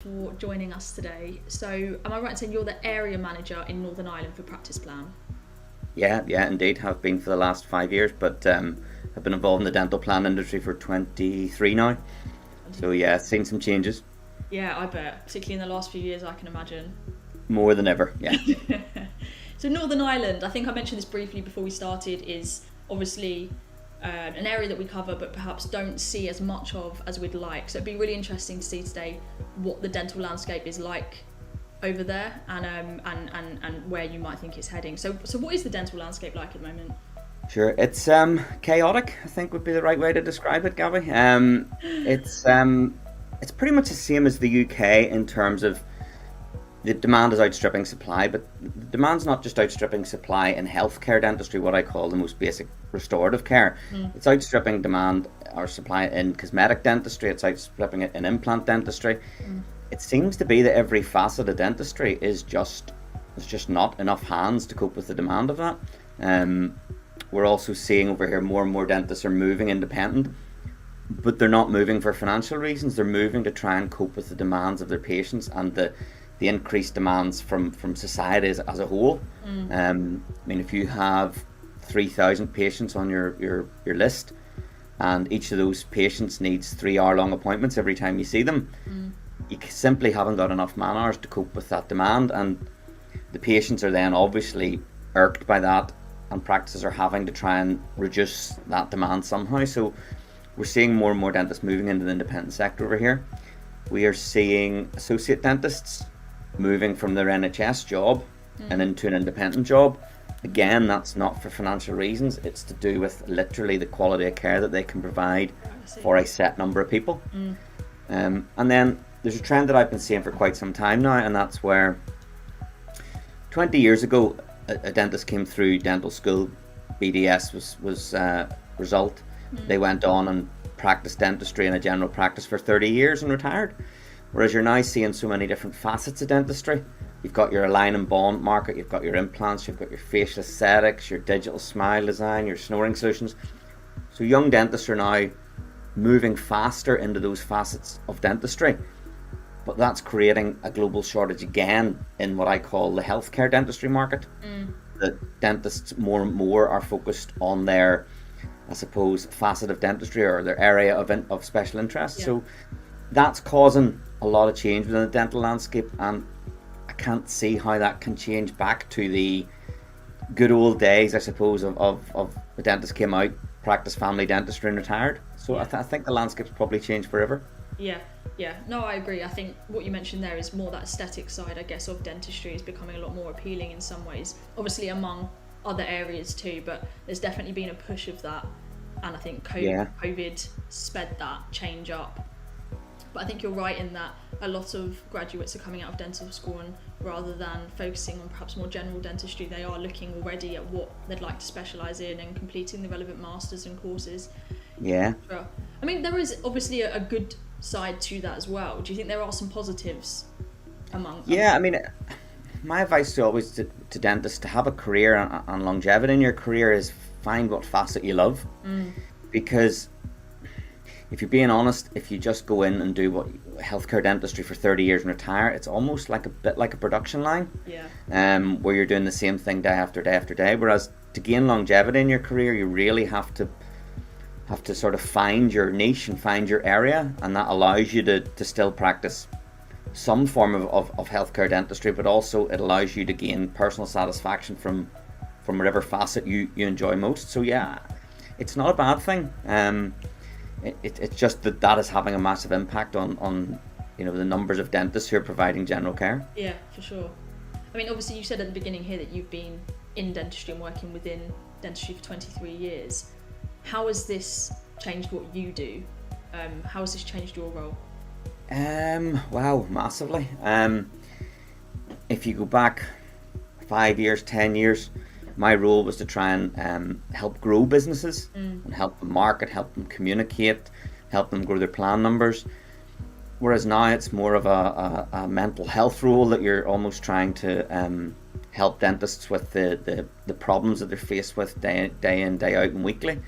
for joining us today. So, am I right in saying you're the area manager in Northern Ireland for Practice Plan? Yeah, indeed. Have been for the last 5 years, but I've been involved in the dental plan industry for 23 now. So yeah, seen some changes, Yeah, I bet. Particularly in the last few years, I can imagine. more than ever. Yeah, So, Northern Ireland, I think I mentioned this briefly before we started, is obviously an area that we cover but perhaps don't see as much of as we'd like. So, it'd be really interesting to see today what the dental landscape is like over there and where you might think it's heading. So what is the dental landscape like at the moment? sure. It's chaotic, I think would be the right way to describe it, Gabby. It's pretty much the same as the UK in terms of the demand is outstripping supply, but the demand's not just outstripping supply in healthcare dentistry, what I call the most basic restorative care. It's outstripping demand or supply in cosmetic dentistry, it's outstripping it in implant dentistry. It seems to be that every facet of dentistry is just there's just not enough hands to cope with the demand of that. We're also seeing over here more and more dentists are moving independent, but they're not moving for financial reasons. They're moving to try and cope with the demands of their patients and the increased demands from society as a whole. I mean, if you have 3,000 patients on your list, and each of those patients needs 3 hour long appointments every time you see them, you simply haven't got enough man hours to cope with that demand, and the patients are then obviously irked by that, and practices are having to try and reduce that demand somehow. So we're seeing more and more dentists moving into the independent sector over here. We are seeing associate dentists moving from their NHS job and into an independent job. Again, that's not for financial reasons, it's to do with literally the quality of care that they can provide for a set number of people. And then there's a trend that I've been seeing for quite some time now, and that's where 20 years ago a dentist came through dental school, BDS was result. They went on and practiced dentistry in a general practice for 30 years and retired. Whereas you're now seeing so many different facets of dentistry. You've got your align and bond market, you've got your implants, you've got your facial aesthetics, your digital smile design, your snoring solutions. So young dentists are now moving faster into those facets of dentistry. But that's creating a global shortage again in what I call the healthcare dentistry market. The dentists more and more are focused on their, I suppose, facet of dentistry or their area of special interest. Yeah. So that's causing a lot of change within the dental landscape, and I can't see how that can change back to the good old days, I suppose, of the dentist came out, practiced family dentistry and retired. So I think the landscape's probably changed forever. Yeah, no, I agree. I think what you mentioned there is more that aesthetic side, I guess, of dentistry is becoming a lot more appealing in some ways, obviously among other areas too, but there's definitely been a push of that, and I think COVID sped that change up. But I think you're right in that a lot of graduates are coming out of dental school, and rather than focusing on perhaps more general dentistry, they are looking already at what they'd like to specialise in and completing the relevant masters and courses. Yeah. I mean, there is obviously a good side to that as well. Do you think there are some positives among? Yeah, I mean, my advice to always to dentists to have a career and longevity in your career is find what facet you love. Because if you're being honest, if you just go in and do what healthcare dentistry for 30 years and retire, it's almost like a bit like a production line. Where you're doing the same thing day after day after day. Whereas to gain longevity in your career, you really have to sort of find your niche and find your area, and that allows you to still practice some form of healthcare dentistry, but also it allows you to gain personal satisfaction from whatever facet you enjoy most. So yeah, it's not a bad thing. It's just that is having a massive impact on the numbers of dentists who are providing general care. Yeah, for sure. I mean, obviously you said at the beginning here that you've been in dentistry and working within dentistry for 23 years. How has this changed what you do? How has this changed your role? Wow, massively. If you go back 5 years, 10 years, my role was to try and help grow businesses and help them market, help them communicate, help them grow their plan numbers. Whereas now it's more of a mental health role that you're almost trying to help dentists with the problems that they're faced with day in, day out and weekly.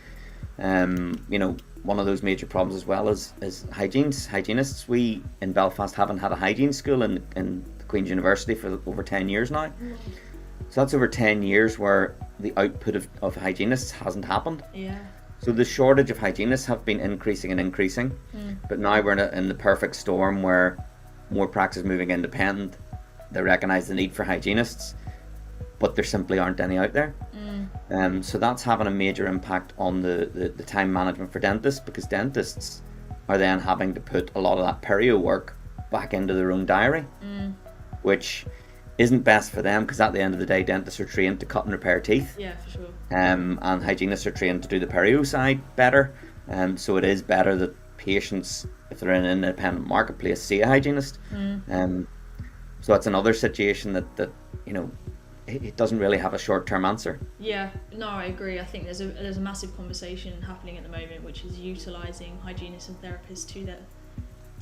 one of those major problems as well is hygienists. We in Belfast haven't had a hygiene school in the Queen's University for over 10 years now. So that's over 10 years where the output of hygienists hasn't happened. Yeah. So the shortage of hygienists have been increasing and increasing, but now we're in the perfect storm where more practices moving independent. They recognise the need for hygienists, but there simply aren't any out there. So that's having a major impact on the time management for dentists, because dentists are then having to put a lot of that perio work back into their own diary, which isn't best for them, because at the end of the day, dentists are trained to cut and repair teeth. Yeah, for sure. And hygienists are trained to do the perio side better. So it is better that patients, if they're in an independent marketplace, see a hygienist. So that's another situation that you know, it doesn't really have a short-term answer. Yeah, no, I agree. I think there's a massive conversation happening at the moment, which is utilising hygienists and therapists to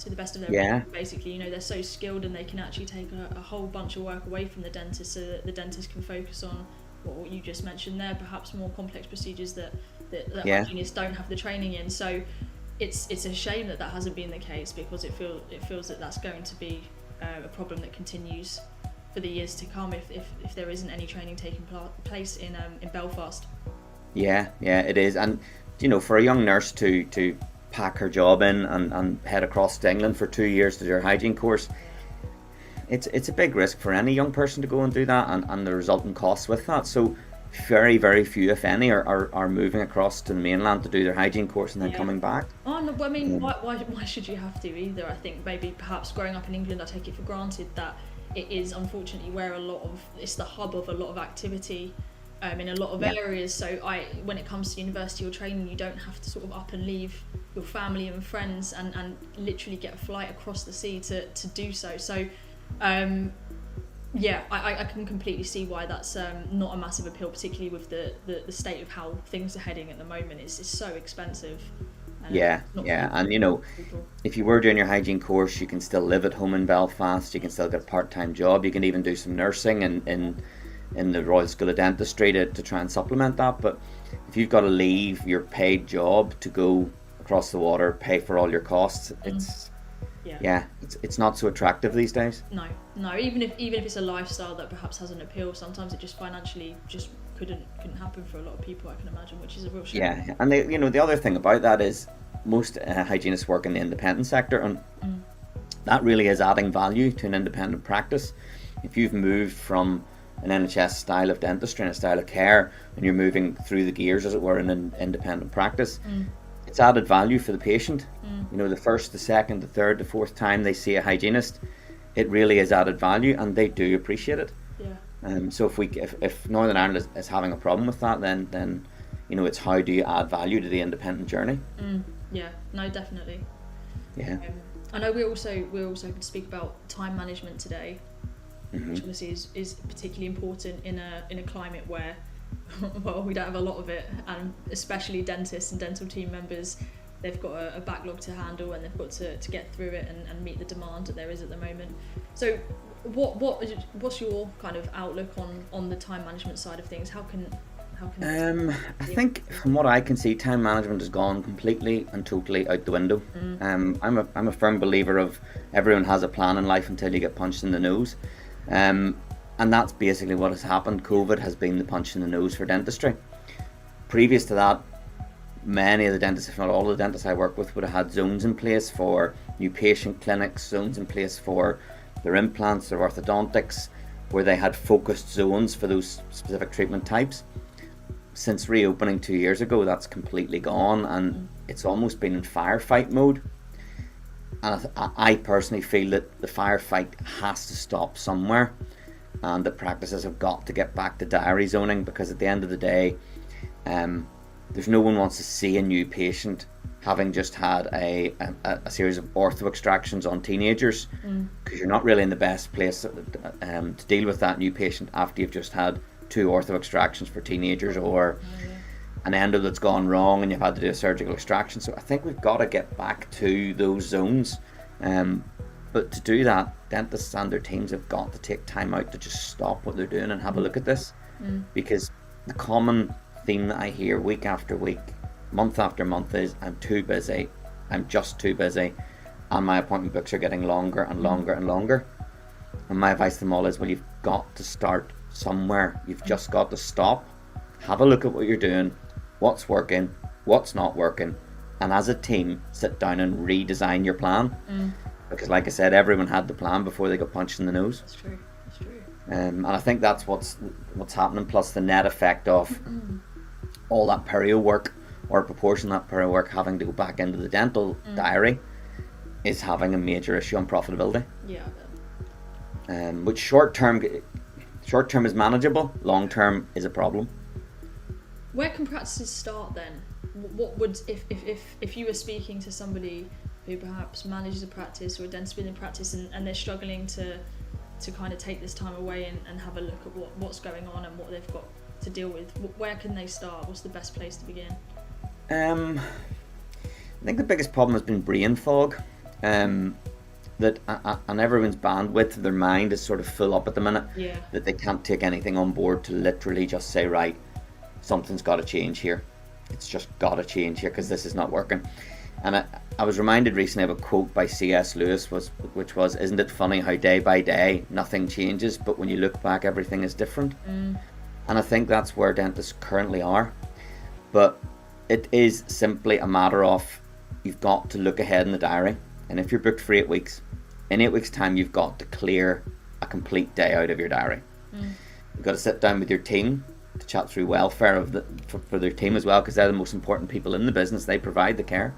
the best of their ability. Basically, you know, they're so skilled and they can actually take a whole bunch of work away from the dentist, so that the dentist can focus on what you just mentioned there, perhaps more complex procedures that hygienists don't have the training in. So it's a shame that hasn't been the case, because it feels that that's going to be a problem that continues for the years to come if there isn't any training taking place in Belfast. Yeah, it is. And you know, for a young nurse to pack her job in and head across to England for 2 years to do her hygiene course, it's a big risk for any young person to go and do that, and the resulting costs with that. So very, very few, if any, are moving across to the mainland to do their hygiene course and then coming back. Oh, no, I mean, why should you have to either? I think maybe perhaps growing up in England, I take it for granted that it is unfortunately where it's the hub of a lot of activity in a lot of areas. So when it comes to university or training, you don't have to sort of up and leave your family and friends and literally get a flight across the sea to do so. So I can completely see why that's not a massive appeal, particularly with the state of how things are heading at the moment. It's so expensive. And you know, if you were doing your hygiene course, you can still live at home in Belfast, you can still get a part-time job, you can even do some nursing in the Royal School of Dentistry to try and supplement that. But if you've got to leave your paid job to go across the water, pay for all your costs, it's not so attractive these days. No, even if it's a lifestyle that perhaps has an appeal, sometimes it just financially just couldn't happen for a lot of people, I can imagine, which is a real shame. Yeah, and the other thing about that is most hygienists work in the independent sector, and that really is adding value to an independent practice. If you've moved from an NHS style of dentistry and a style of care, and you're moving through the gears, as it were, in an independent practice, it's added value for the patient. You know, the first, the second, the third, the fourth time they see a hygienist, it really is added value, and they do appreciate it. So if Northern Ireland is having a problem with that, then you know, it's how do you add value to the independent journey? No, definitely. I know we're also going to speak about time management today, which obviously is particularly important in a climate where well, we don't have a lot of it, and especially dentists and dental team members, they've got a backlog to handle, and they've got to get through it and meet the demand that there is at the moment. So what's your kind of outlook on the time management side of things? How can I think from what I can see, time management has gone completely and totally out the window. I'm a firm believer of everyone has a plan in life until you get punched in the nose, and that's basically what has happened. COVID has been the punch in the nose for dentistry. Previous to that, many of the dentists, if not all of the dentists I work with, would have had zones in place for new patient clinics, zones in place for their implants, their orthodontics, where they had focused zones for those specific treatment types. Since reopening 2 years ago, that's completely gone, and it's almost been in firefight mode. And I personally feel that the firefight has to stop somewhere, and that practices have got to get back to diary zoning, because at the end of the day, there's no one wants to see a new patient having just had a series of ortho extractions on teenagers, because you're not really in the best place to deal with that new patient after you've just had 2 ortho extractions for teenagers, or an endo that's gone wrong and you've had to do a surgical extraction. So I think we've got to get back to those zones, but to do that, dentists and their teams have got to take time out to just stop what they're doing and have a look at this, because the common theme that I hear week after week month after month is, I'm too busy, I'm just too busy, and my appointment books are getting longer and longer and longer. And my advice to them all is, well, you've got to start somewhere. You've just got to stop, have a look at what you're doing, what's working, what's not working, and as a team, sit down and redesign your plan. Because like I said, everyone had the plan before they got punched in the nose. That's true. And I think that's what's happening, plus the net effect of all that perio work, or a proportion of that perio work having to go back into the dental diary, is having a major issue on profitability. Yeah. Which short term is manageable, long term is a problem. Where can practices start then? What would, if you were speaking to somebody who perhaps manages a practice or a dentist within practice, and they're struggling to kind of take this time away and have a look at what's going on and what they've got to deal with, where can they start? What's the best place to begin? I think the biggest problem has been brain fog. That and everyone's bandwidth of their mind is sort of full up at the minute. Yeah. That they can't take anything on board to literally just say, right, something's got to change here. It's just got to change here because this is not working. And I was reminded recently of a quote by C.S. Lewis, which was, isn't it funny how day by day nothing changes, but when you look back everything is different? And I think that's where dentists currently are. But it is simply a matter of, you've got to look ahead in the diary. And if you're booked for 8 weeks, in 8 weeks' time, you've got to clear a complete day out of your diary. You've got to sit down with your team to chat through welfare for their team as well, because they're the most important people in the business. They provide the care.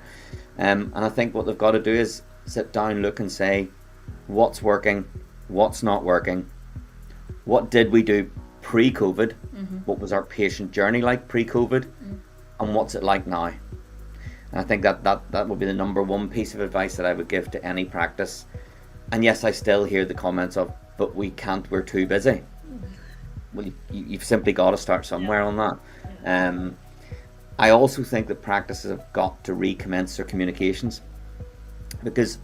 And I think what they've got to do is sit down, look and say, what's working, what's not working, what did we do pre-COVID, what was our patient journey like pre-COVID, and what's it like now? And I think that would be the number one piece of advice that I would give to any practice. And yes, I still hear the comments of, but we can't, we're too busy. Well, you've simply got to start somewhere on that. I also think that practices have got to recommence their communications, because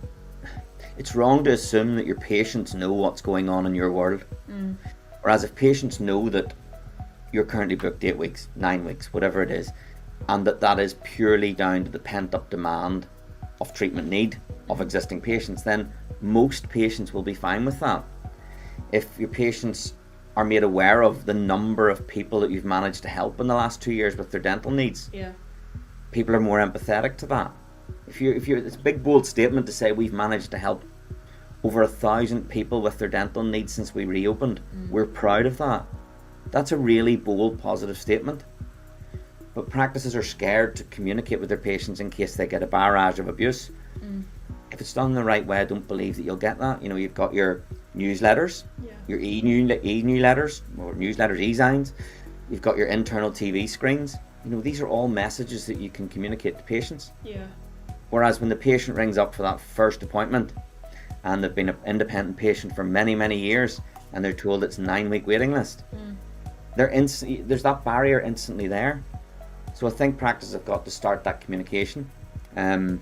it's wrong to assume that your patients know what's going on in your world. Whereas if patients know that you're currently booked 8 weeks, 9 weeks, whatever it is, and that is purely down to the pent-up demand of treatment need of existing patients, then most patients will be fine with that. If your patients are made aware of the number of people that you've managed to help in the last 2 years with their dental needs, people are more empathetic to that. If you're, it's a big bold statement to say we've managed to help over 1,000 people with their dental needs since we reopened. We're proud of that. That's a really bold, positive statement. But practices are scared to communicate with their patients in case they get a barrage of abuse. If it's done the right way, I don't believe that you'll get that. You know, you've got your newsletters, your e-newsletters, or newsletters, e-signs. You've got your internal TV screens. You know, these are all messages that you can communicate to patients. Whereas when the patient rings up for that first appointment, and they've been an independent patient for many, many years, and they're told it's a 9-week waiting list, there's that barrier instantly there. So I think practices have got to start that communication. And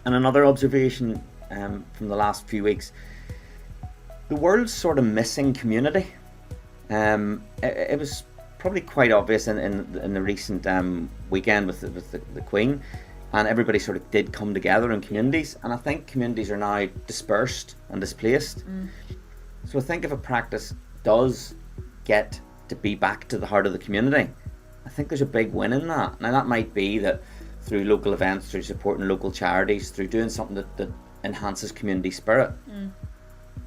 another observation from the last few weeks, the world's sort of missing community. It was probably quite obvious in the recent weekend with the Queen, and everybody sort of did come together in communities, and I think communities are now dispersed and displaced. So I think if a practice does get to be back to the heart of the community, I think there's a big win in that. Now that might be that through local events, through supporting local charities, through doing something that enhances community spirit.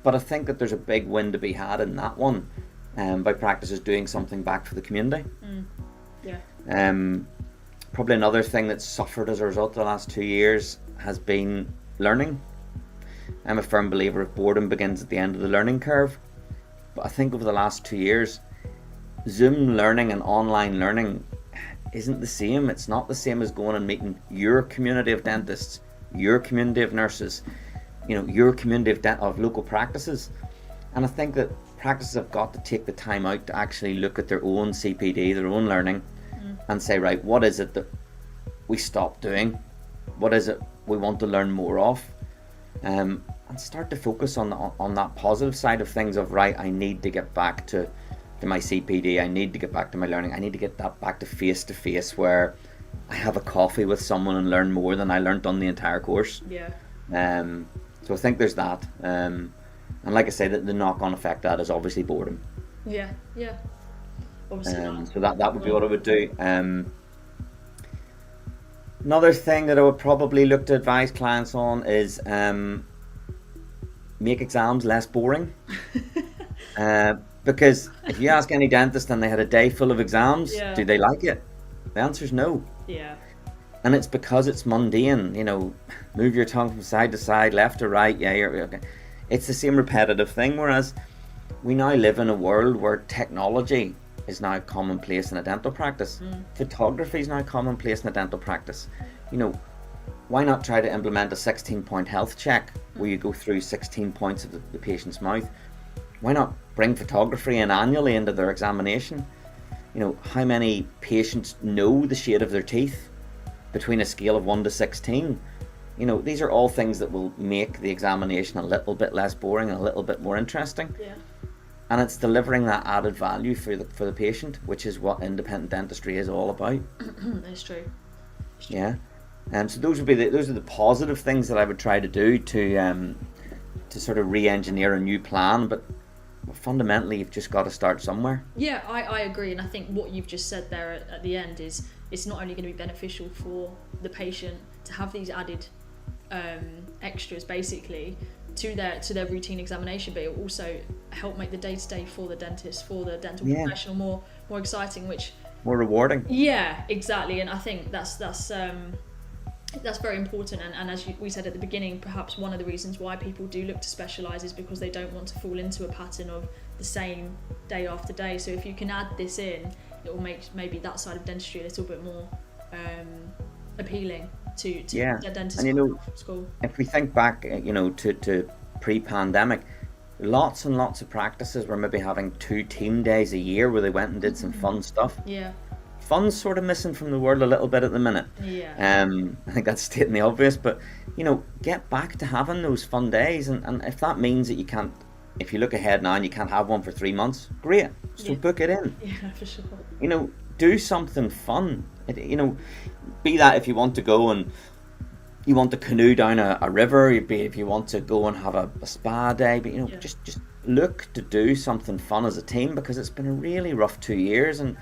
But I think that there's a big win to be had in that one, by practices doing something back for the community. Probably another thing that's suffered as a result of the last 2 years has been learning. I'm a firm believer of boredom begins at the end of the learning curve. But I think over the last 2 years, Zoom learning and online learning isn't the same. It's not the same as going and meeting your community of dentists, your community of nurses, you know, your community of local practices. And I think that practices have got to take the time out to actually look at their own CPD, their own learning, and say, right, what is it that we stopped doing? What is it we want to learn more of? And start to focus on that positive side of things of, right, I need to get back to my CPD, I need to get back to my learning, I need to get that back to face where I have a coffee with someone and learn more than I learnt on the entire course. Yeah. So I think there's that. And like I say, the knock-on effect of that is obviously boredom. Yeah. Obviously So that would be what I would do. Another thing that I would probably look to advise clients on is make exams less boring. Because if you ask any dentist and they had a day full of exams, do they like it? The answer is no. Yeah. And it's because it's mundane, move your tongue from side to side, left to right, you're okay. It's the same repetitive thing, whereas we now live in a world where technology is now commonplace in a dental practice. Photography is now commonplace in a dental practice. Why not try to implement a 16-point health check where you go through 16 points of the patient's mouth? Why not bring photography in annually into their examination? How many patients know the shade of their teeth between a scale of 1 to 16? These are all things that will make the examination a little bit less boring and a little bit more interesting. Yeah. And it's delivering that added value for the patient, which is what independent dentistry is all about. That's true. Yeah. So those are the positive things that I would try to do to sort of re-engineer a new plan, but fundamentally you've just got to start somewhere. Yeah, I agree, and I think what you've just said there at the end is it's not only going to be beneficial for the patient to have these added extras basically to their routine examination, but it will also help make the day-to-day for the dentist, for the dental professional more exciting, which more rewarding. Yeah, exactly, and I think that's very important, and as we said at the beginning, perhaps one of the reasons why people do look to specialise is because they don't want to fall into a pattern of the same day after day. So if you can add this in, it will make maybe that side of dentistry a little bit more appealing to the dentist and school. If we think back to pre-pandemic, lots and lots of practices were maybe having 2 team days a year where they went and did some fun stuff. Yeah. Fun's sort of missing from the world a little bit at the minute. Yeah. I think that's stating the obvious, but get back to having those fun days, and if that means that you can't, if you look ahead now and you can't have one for 3 months, great. So book it in. Yeah, for sure. Do something fun. Be that if you want to go and you want to canoe down a river, if you want to go and have a spa day, but just look to do something fun as a team, because it's been a really rough 2 years, and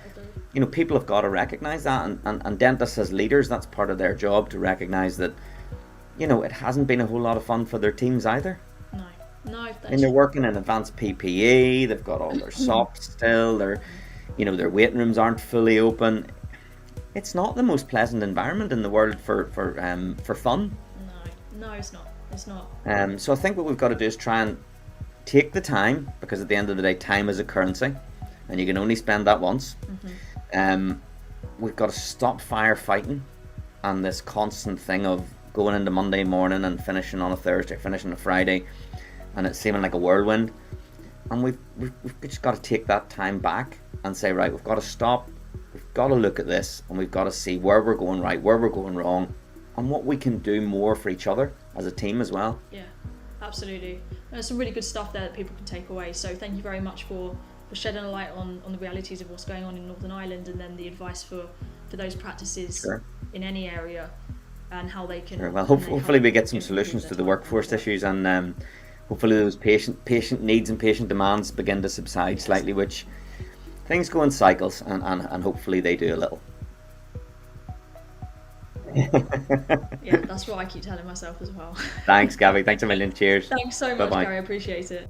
people have got to recognise that, and dentists as leaders, that's part of their job, to recognise that it hasn't been a whole lot of fun for their teams either. No. And they're working in advanced PPE, they've got all their socks still, their waiting rooms aren't fully open. It's not the most pleasant environment in the world for fun. No, it's not. So I think what we've got to do is try and take the time, because at the end of the day, time is a currency, and you can only spend that once. We've got to stop firefighting and this constant thing of going into Monday morning and finishing on a Thursday, finishing a Friday, and it's seeming like a whirlwind. And we've just got to take that time back and say, right, we've got to stop, we've got to look at this, and we've got to see where we're going right, where we're going wrong, and what we can do more for each other as a team as well. Yeah, absolutely. There's some really good stuff there that people can take away, so thank you very much for shedding a light on the realities of what's going on in Northern Ireland, and then the advice for those practices in any area, and how they can... Well, hopefully we get some solutions to the workforce issues, and hopefully those patient needs and patient demands begin to subside slightly, which things go in cycles, and hopefully they do a little. Yeah, that's what I keep telling myself as well. Thanks, Gaby. Thanks a million. Cheers. Thanks so much, Bye-bye. Gary. I appreciate it.